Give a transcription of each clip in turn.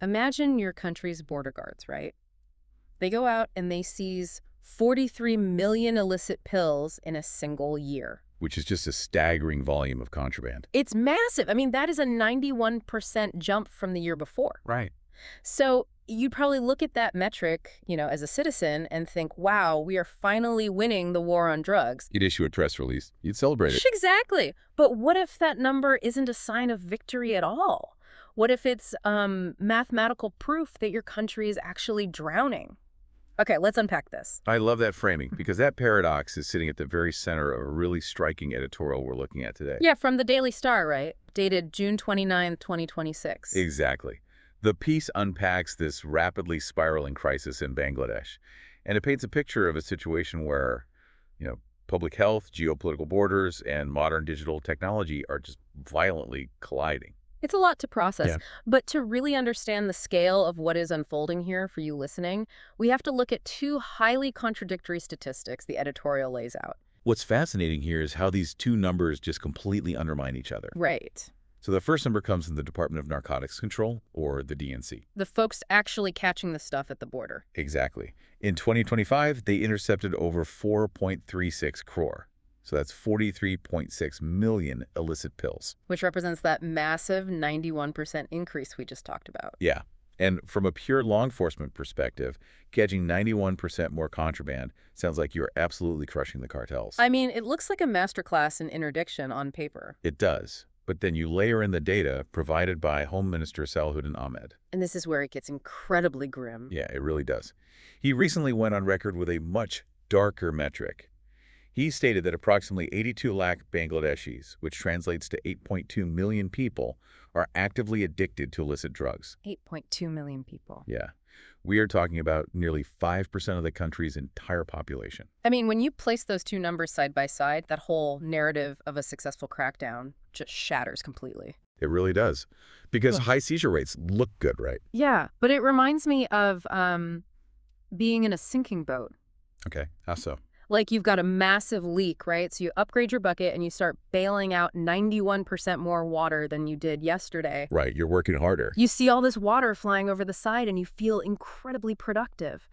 imagine your country's border guards, right? They go out and they seize 43 million illicit pills in a single year. Which is just a staggering volume of contraband. It's massive. I mean, that is a 91% jump from the year before. Right. So you'd probably look at that metric, as a citizen and think, wow, we are finally winning the war on drugs. You'd issue a press release. You'd celebrate it. Exactly. But what if that number isn't a sign of victory at all? What if it's mathematical proof that your country is actually drowning? Okay, let's unpack this. I love that framing because that paradox is sitting at the very center of a really striking editorial we're looking at today. Yeah, from the Daily Star, right? Dated June 29, 2026. Exactly. The piece unpacks this rapidly spiraling crisis in Bangladesh, and it paints a picture of a situation where, public health, geopolitical borders, and modern digital technology are just violently colliding. It's a lot to process, Yeah. but to really understand the scale of what is unfolding here for you listening, we have to look at two highly contradictory statistics the editorial lays out. What's fascinating here is how these two numbers just completely undermine each other. Right. So the first number comes from the Department of Narcotics Control, or the DNC. The folks actually catching the stuff at the border. Exactly. In 2025, they intercepted over 4.36 crore. So that's 43.6 million illicit pills. Which represents that massive 91% increase we just talked about. Yeah. And from a pure law enforcement perspective, catching 91% more contraband sounds like you're absolutely crushing the cartels. I mean, it looks like a masterclass in interdiction on paper. It does. But then you layer in the data provided by Home Minister Salahuddin Ahmed. And this is where it gets incredibly grim. Yeah, it really does. He recently went on record with a much darker metric. He stated that approximately 82 lakh Bangladeshis, which translates to 8.2 million people, are actively addicted to illicit drugs. 8.2 million people. Yeah. We are talking about nearly 5% of the country's entire population. I mean, when you place those two numbers side by side, that whole narrative of a successful crackdown just shatters completely. It really does. Because high seizure rates look good, right? Yeah, but it reminds me of being in a sinking boat. Okay, how so? Like you've got a massive leak, right? So you upgrade your bucket and you start bailing out 91% more water than you did yesterday. Right, you're working harder. You see all this water flying over the side and you feel incredibly productive.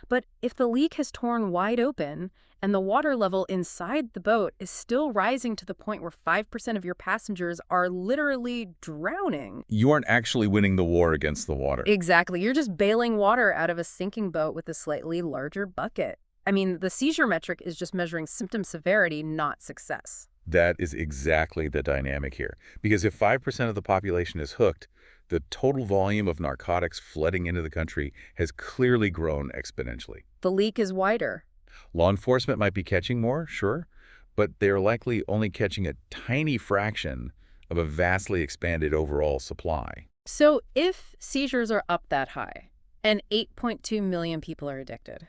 But if the leak has torn wide open and the water level inside the boat is still rising to the point where 5% of your passengers are literally drowning. You aren't actually winning the war against the water. Exactly. You're just bailing water out of a sinking boat with a slightly larger bucket. I mean, the seizure metric is just measuring symptom severity, not success. That is exactly the dynamic here. Because if 5% of the population is hooked, the total volume of narcotics flooding into the country has clearly grown exponentially. The leak is wider. Law enforcement might be catching more, sure, but they're likely only catching a tiny fraction of a vastly expanded overall supply. So if seizures are up that high and 8.2 million people are addicted,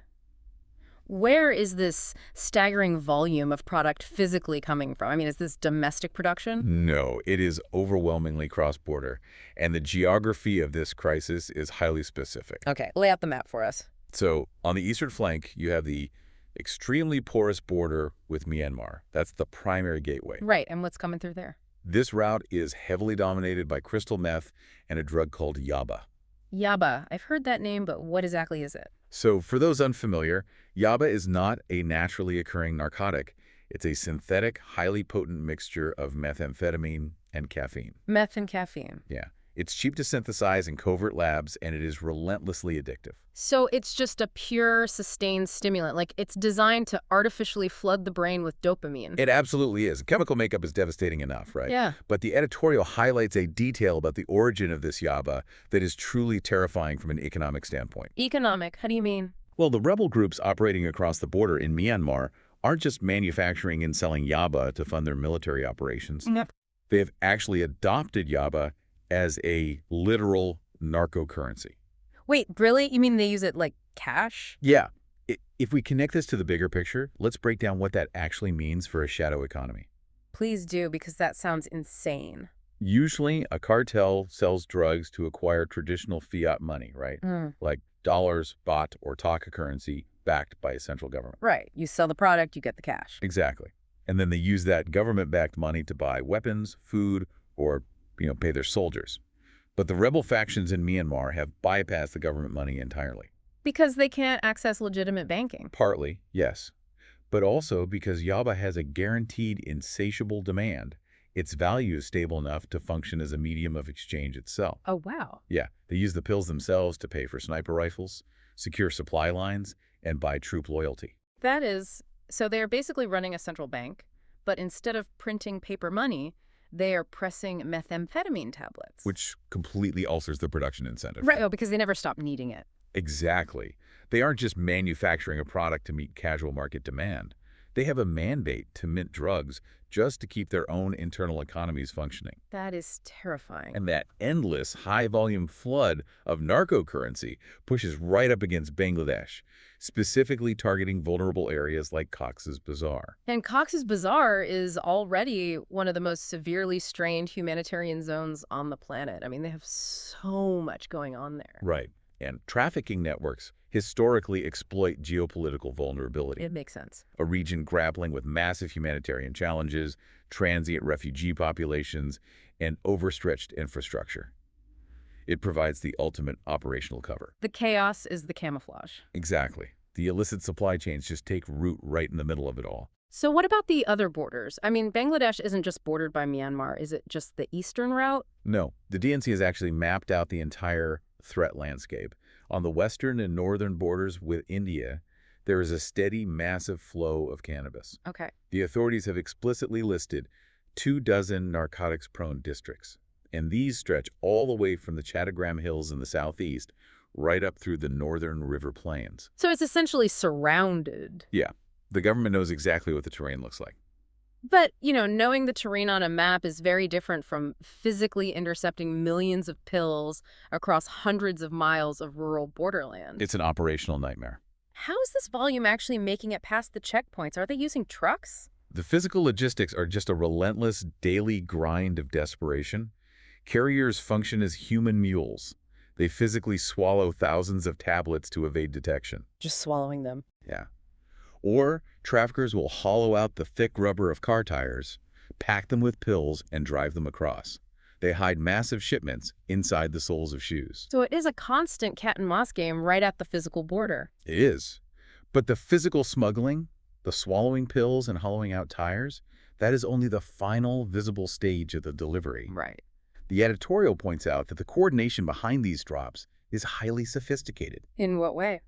where is this staggering volume of product physically coming from? I mean, is this domestic production? No, it is overwhelmingly cross-border, and the geography of this crisis is highly specific. Okay, lay out the map for us. So on the eastern flank, you have the extremely porous border with Myanmar. That's the primary gateway. Right, and what's coming through there? This route is heavily dominated by crystal meth and a drug called yaba. Yaba. I've heard that name, but what exactly is it? So for those unfamiliar, yaba is not a naturally occurring narcotic. It's a synthetic, highly potent mixture of methamphetamine and caffeine. Meth and caffeine. Yeah. It's cheap to synthesize in covert labs, and it is relentlessly addictive. So it's just a pure, sustained stimulant. Like it's designed to artificially flood the brain with dopamine. It absolutely is. Chemical makeup is devastating enough, right? Yeah. But the editorial highlights a detail about the origin of this yaba that is truly terrifying from an economic standpoint. Economic? How do you mean? Well, the rebel groups operating across the border in Myanmar aren't just manufacturing and selling yaba to fund their military operations. Yep. They have actually adopted yaba as a literal narco currency. Wait, really? You mean they use it like cash? Yeah. If we connect this to the bigger picture, let's break down what that actually means for a shadow economy. Please do, because that sounds insane. Usually, a cartel sells drugs to acquire traditional fiat money, right? Like dollars, baht, or taka currency backed by a central government. Right. You sell the product, you get the cash. Exactly. And then they use that government-backed money to buy weapons, food, or pay their soldiers. But the rebel factions in Myanmar have bypassed the government money entirely. Because they can't access legitimate banking. Partly, yes, but also because Yaba has a guaranteed insatiable demand. Its value is stable enough to function as a medium of exchange itself. Oh, wow. Yeah, they use the pills themselves to pay for sniper rifles, secure supply lines, and buy troop loyalty. That is, so they're basically running a central bank, but instead of printing paper money, they are pressing methamphetamine tablets. Which completely alters the production incentive. Right, oh, because they never stop needing it. Exactly. They aren't just manufacturing a product to meet casual market demand. They have a mandate to mint drugs just to keep their own internal economies functioning. That is terrifying. And that endless, high-volume flood of narco-currency pushes right up against Bangladesh, specifically targeting vulnerable areas like Cox's Bazar. And Cox's Bazar is already one of the most severely strained humanitarian zones on the planet. I mean, they have so much going on there. Right. And trafficking networks historically exploit geopolitical vulnerability. It makes sense. A region grappling with massive humanitarian challenges, transient refugee populations, and overstretched infrastructure. It provides the ultimate operational cover. The chaos is the camouflage. Exactly. The illicit supply chains just take root right in the middle of it all. So what about the other borders? I mean, Bangladesh isn't just bordered by Myanmar. Is it just the eastern route? No, the DNC has actually mapped out the entire threat landscape. On the western and northern borders with India, there is a steady, massive flow of cannabis. Okay. The authorities have explicitly listed 24 narcotics-prone districts, and these stretch all the way from the Chattagram Hills in the southeast right up through the northern river plains. So it's essentially surrounded. Yeah, the government knows exactly what the terrain looks like. But, knowing the terrain on a map is very different from physically intercepting millions of pills across hundreds of miles of rural borderland. It's an operational nightmare. How is this volume actually making it past the checkpoints? Are they using trucks? The physical logistics are just a relentless daily grind of desperation. Carriers function as human mules. They physically swallow thousands of tablets to evade detection. Just swallowing them. Yeah. Or traffickers will hollow out the thick rubber of car tires, pack them with pills, and drive them across. They hide massive shipments inside the soles of shoes. So it is a constant cat-and-mouse game right at the physical border. It is. But the physical smuggling, the swallowing pills and hollowing out tires, that is only the final visible stage of the delivery. Right. The editorial points out that the coordination behind these drops is highly sophisticated. In what way?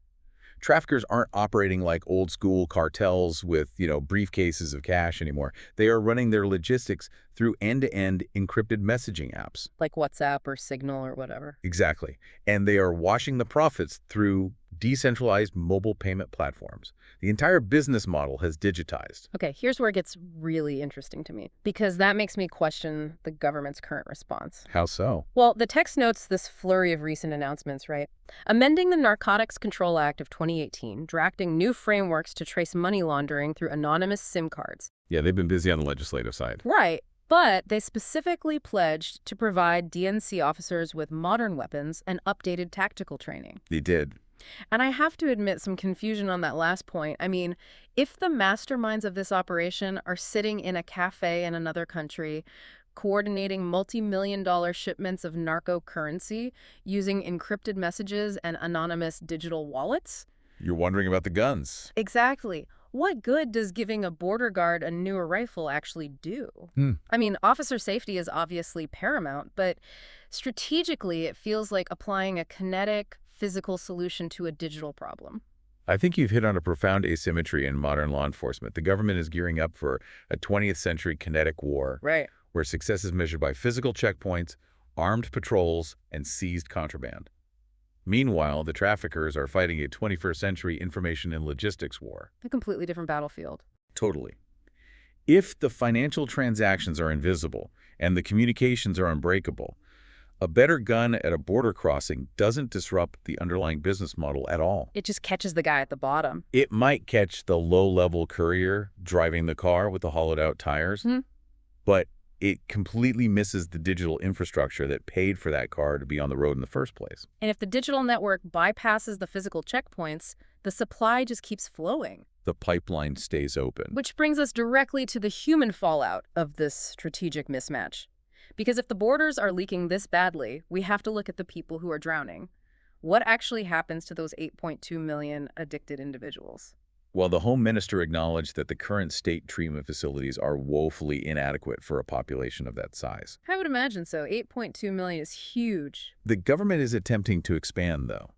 Traffickers aren't operating like old-school cartels with, briefcases of cash anymore. They are running their logistics through end-to-end encrypted messaging apps. Like WhatsApp or Signal or whatever. Exactly. And they are washing the profits through decentralized mobile payment platforms. The entire business model has digitized. Okay, here's where it gets really interesting to me, because that makes me question the government's current response. How so? Well, the text notes this flurry of recent announcements, right? Amending the Narcotics Control Act of 2018, drafting new frameworks to trace money laundering through anonymous SIM cards. Yeah, they've been busy on the legislative side. Right. But they specifically pledged to provide DNC officers with modern weapons and updated tactical training. They did. And I have to admit some confusion on that last point. I mean, if the masterminds of this operation are sitting in a cafe in another country, coordinating multi-million-dollar shipments of narco currency using encrypted messages and anonymous digital wallets? You're wondering about the guns. Exactly. What good does giving a border guard a newer rifle actually do? Hmm. I mean, officer safety is obviously paramount, but strategically it feels like applying a kinetic, physical solution to a digital problem. I think you've hit on a profound asymmetry in modern law enforcement. The government is gearing up for a 20th century kinetic war, Right. where success is measured by physical checkpoints, armed patrols, and seized contraband. Meanwhile, the traffickers are fighting a 21st century information and logistics war. A completely different battlefield. Totally. If the financial transactions are invisible and the communications are unbreakable, a better gun at a border crossing doesn't disrupt the underlying business model at all. It just catches the guy at the bottom. It might catch the low-level courier driving the car with the hollowed-out tires, but it completely misses the digital infrastructure that paid for that car to be on the road in the first place. And if the digital network bypasses the physical checkpoints, the supply just keeps flowing. The pipeline stays open. Which brings us directly to the human fallout of this strategic mismatch. Because if the borders are leaking this badly, we have to look at the people who are drowning. What actually happens to those 8.2 million addicted individuals? While the Home Minister acknowledged that the current state treatment facilities are woefully inadequate for a population of that size. I would imagine so. 8.2 million is huge. The government is attempting to expand, though.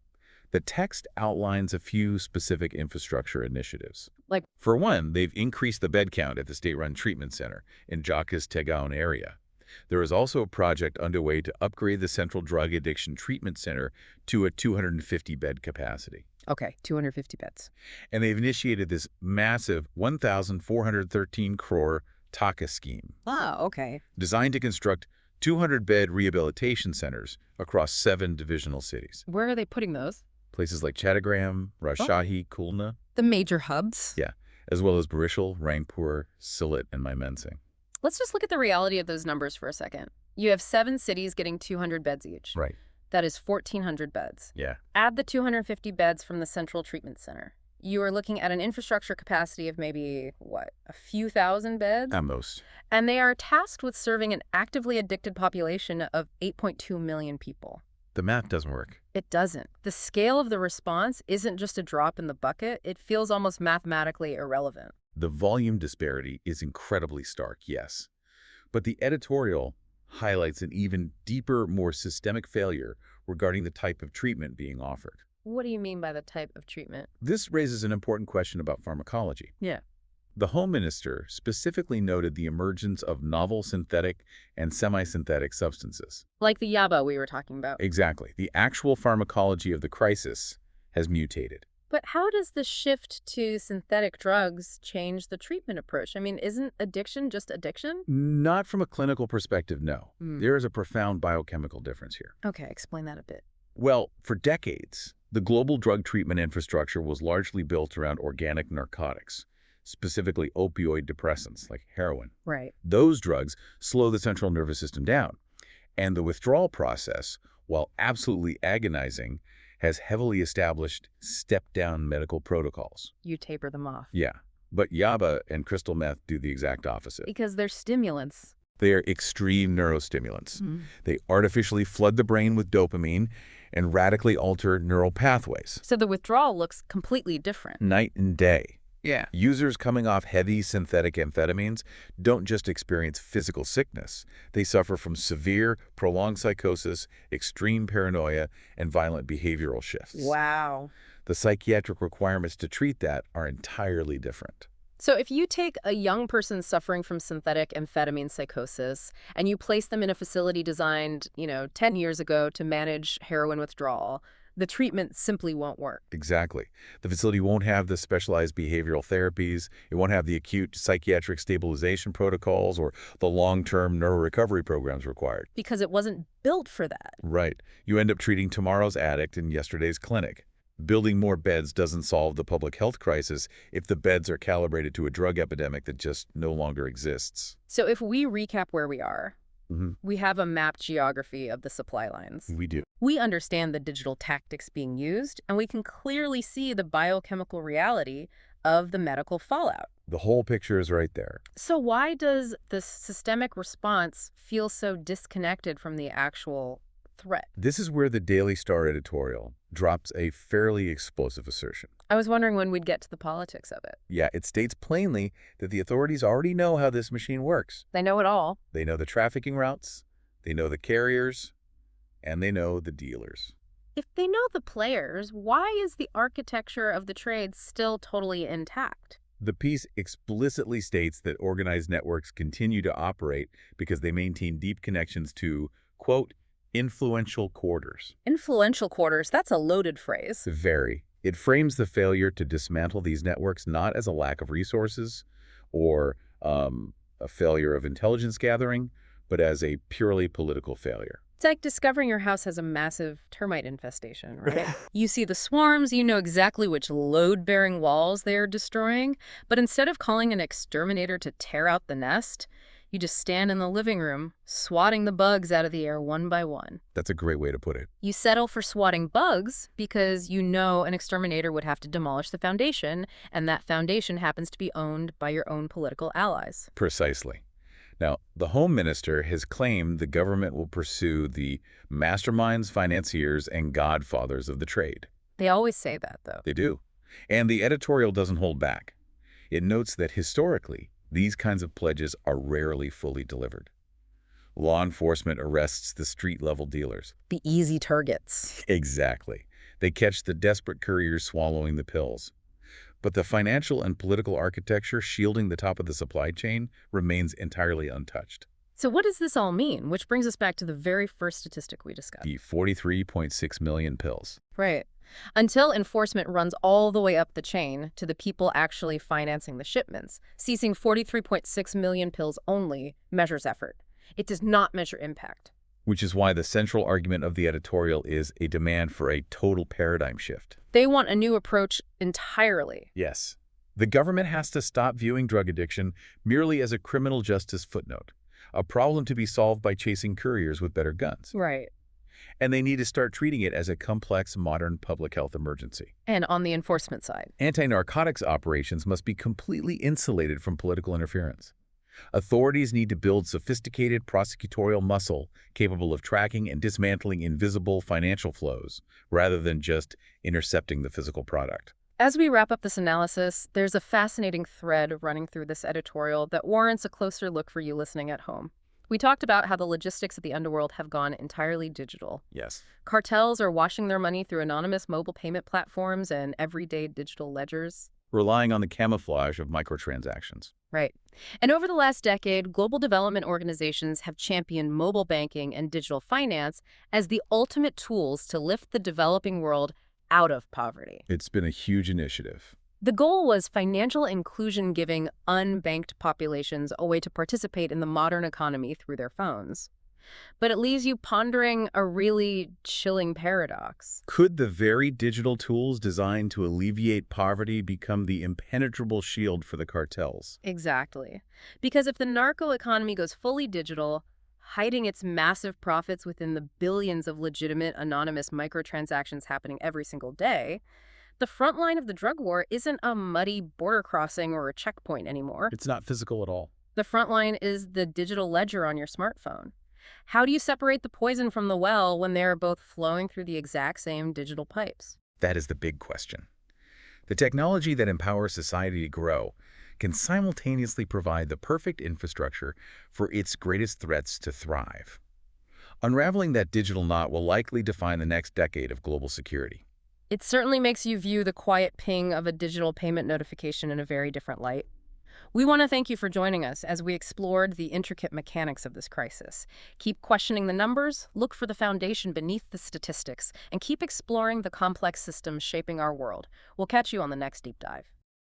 The text outlines a few specific infrastructure initiatives. Like, For one, they've increased the bed count at the state-run treatment center in Jacques Tegaon area. There is also a project underway to upgrade the Central Drug Addiction Treatment Center to a 250-bed capacity. okay, 250 beds. And they've initiated this massive 1,413 crore TACA scheme, Wow, okay. designed to construct 200-bed rehabilitation centers across 7 divisional cities. Where are they putting those? Places like Chattagram, Rajshahi, Khulna, The major hubs? yeah, as well as Barishal, Rangpur, Sylhet, and Mymensingh. Let's just look at the reality of those numbers for a second. You have 7 cities getting 200 beds each. Right, That is 1,400 beds. yeah. Add the 250 beds from the Central Treatment Center. You are looking at an infrastructure capacity of maybe, what, a few thousand beds? At most. And they are tasked with serving an actively addicted population of 8.2 million people. The math doesn't work. It doesn't. The scale of the response isn't just a drop in the bucket. It feels almost mathematically irrelevant. The volume disparity is incredibly stark, yes. But the editorial highlights an even deeper, more systemic failure regarding the type of treatment being offered. What do you mean by the type of treatment? This raises an important question about pharmacology. Yeah. The Home Minister specifically noted the emergence of novel synthetic and semi-synthetic substances. Like the yaba we were talking about. Exactly. The actual pharmacology of the crisis has mutated. But how does the shift to synthetic drugs change the treatment approach? I mean, isn't addiction just addiction? Not from a clinical perspective, no. Hmm. There is a profound biochemical difference here. Okay, explain that a bit. Well, for decades, the global drug treatment infrastructure was largely built around organic narcotics, specifically opioid depressants like heroin. Right. Those drugs slow the central nervous system down, and the withdrawal process, while absolutely agonizing, has heavily established step-down medical protocols. You taper them off. Yeah, but yaba and crystal meth do the exact opposite. Because they're stimulants. They are extreme neurostimulants. Mm. They artificially flood the brain with dopamine and radically alter neural pathways. So the withdrawal looks completely different. Night and day. Yeah. Users coming off heavy synthetic amphetamines don't just experience physical sickness. They suffer from severe, prolonged psychosis, extreme paranoia, and violent behavioral shifts. Wow. The psychiatric requirements to treat that are entirely different. So if you take a young person suffering from synthetic amphetamine psychosis and you place them in a facility designed, 10 years ago to manage heroin withdrawal, the treatment simply won't work. Exactly. The facility won't have the specialized behavioral therapies, it won't have the acute psychiatric stabilization protocols or the long-term neurorecovery programs required. Because it wasn't built for that. Right. You end up treating tomorrow's addict in yesterday's clinic. Building more beds doesn't solve the public health crisis if the beds are calibrated to a drug epidemic that just no longer exists. So if we recap where we are, Mm-hmm. we have a mapped geography of the supply lines. We do. We understand the digital tactics being used, and we can clearly see the biochemical reality of the medical fallout. The whole picture is right there. So why does the systemic response feel so disconnected from the actual threat? This is where the Daily Star editorial drops a fairly explosive assertion. I was wondering when we'd get to the politics of it. Yeah, it states plainly that the authorities already know how this machine works. They know it all. They know the trafficking routes, they know the carriers, and they know the dealers. If they know the players, why is the architecture of the trade still totally intact? The piece explicitly states that organized networks continue to operate because they maintain deep connections to, quote, influential quarters. Influential quarters, that's a loaded phrase. Very. It frames the failure to dismantle these networks not as a lack of resources or a failure of intelligence gathering, but as a purely political failure. It's like discovering your house has a massive termite infestation, right? You see the swarms, you know exactly which load-bearing walls they are destroying, but instead of calling an exterminator to tear out the nest, you just stand in the living room, swatting the bugs out of the air one by one. That's a great way to put it. You settle for swatting bugs because you know an exterminator would have to demolish the foundation, and that foundation happens to be owned by your own political allies. Precisely. Now, the Home Minister has claimed the government will pursue the masterminds, financiers, and godfathers of the trade. They always say that, though. They do. And the editorial doesn't hold back. It notes that historically, these kinds of pledges are rarely fully delivered. Law enforcement arrests the street-level dealers. The easy targets. Exactly. They catch the desperate couriers swallowing the pills. But the financial and political architecture shielding the top of the supply chain remains entirely untouched. So what does this all mean? Which brings us back to the very first statistic we discussed. The 43.6 million pills. Right. Until enforcement runs all the way up the chain to the people actually financing the shipments, seizing 43.6 million pills only measures effort. It does not measure impact. Which is why the central argument of the editorial is a demand for a total paradigm shift. They want a new approach entirely. Yes. The government has to stop viewing drug addiction merely as a criminal justice footnote, a problem to be solved by chasing couriers with better guns. Right. And they need to start treating it as a complex modern public health emergency. And on the enforcement side, Anti-narcotics operations must be completely insulated from political interference. Authorities need to build sophisticated prosecutorial muscle capable of tracking and dismantling invisible financial flows, rather than just intercepting the physical product. as we wrap up this analysis, there's a fascinating thread running through this editorial that warrants a closer look for you listening at home. We talked about how the logistics of the underworld have gone entirely digital. Yes. Cartels are washing their money through anonymous mobile payment platforms and everyday digital ledgers. Relying on the camouflage of microtransactions. Right. And over the last decade, global development organizations have championed mobile banking and digital finance as the ultimate tools to lift the developing world out of poverty. It's been a huge initiative. The goal was financial inclusion, giving unbanked populations a way to participate in the modern economy through their phones. But it leaves you pondering a really chilling paradox. Could the very digital tools designed to alleviate poverty become the impenetrable shield for the cartels? Exactly. Because if the narco economy goes fully digital, hiding its massive profits within the billions of legitimate anonymous microtransactions happening every single day, the front line of the drug war isn't a muddy border crossing or a checkpoint anymore. It's not physical at all. The front line is the digital ledger on your smartphone. How do you separate the poison from the well when they are both flowing through the exact same digital pipes? That is the big question. The technology that empowers society to grow can simultaneously provide the perfect infrastructure for its greatest threats to thrive. Unraveling that digital knot will likely define the next decade of global security. It certainly makes you view the quiet ping of a digital payment notification in a very different light. We want to thank you for joining us as we explored the intricate mechanics of this crisis. Keep questioning the numbers, look for the foundation beneath the statistics, and keep exploring the complex systems shaping our world. We'll catch you on the next deep dive.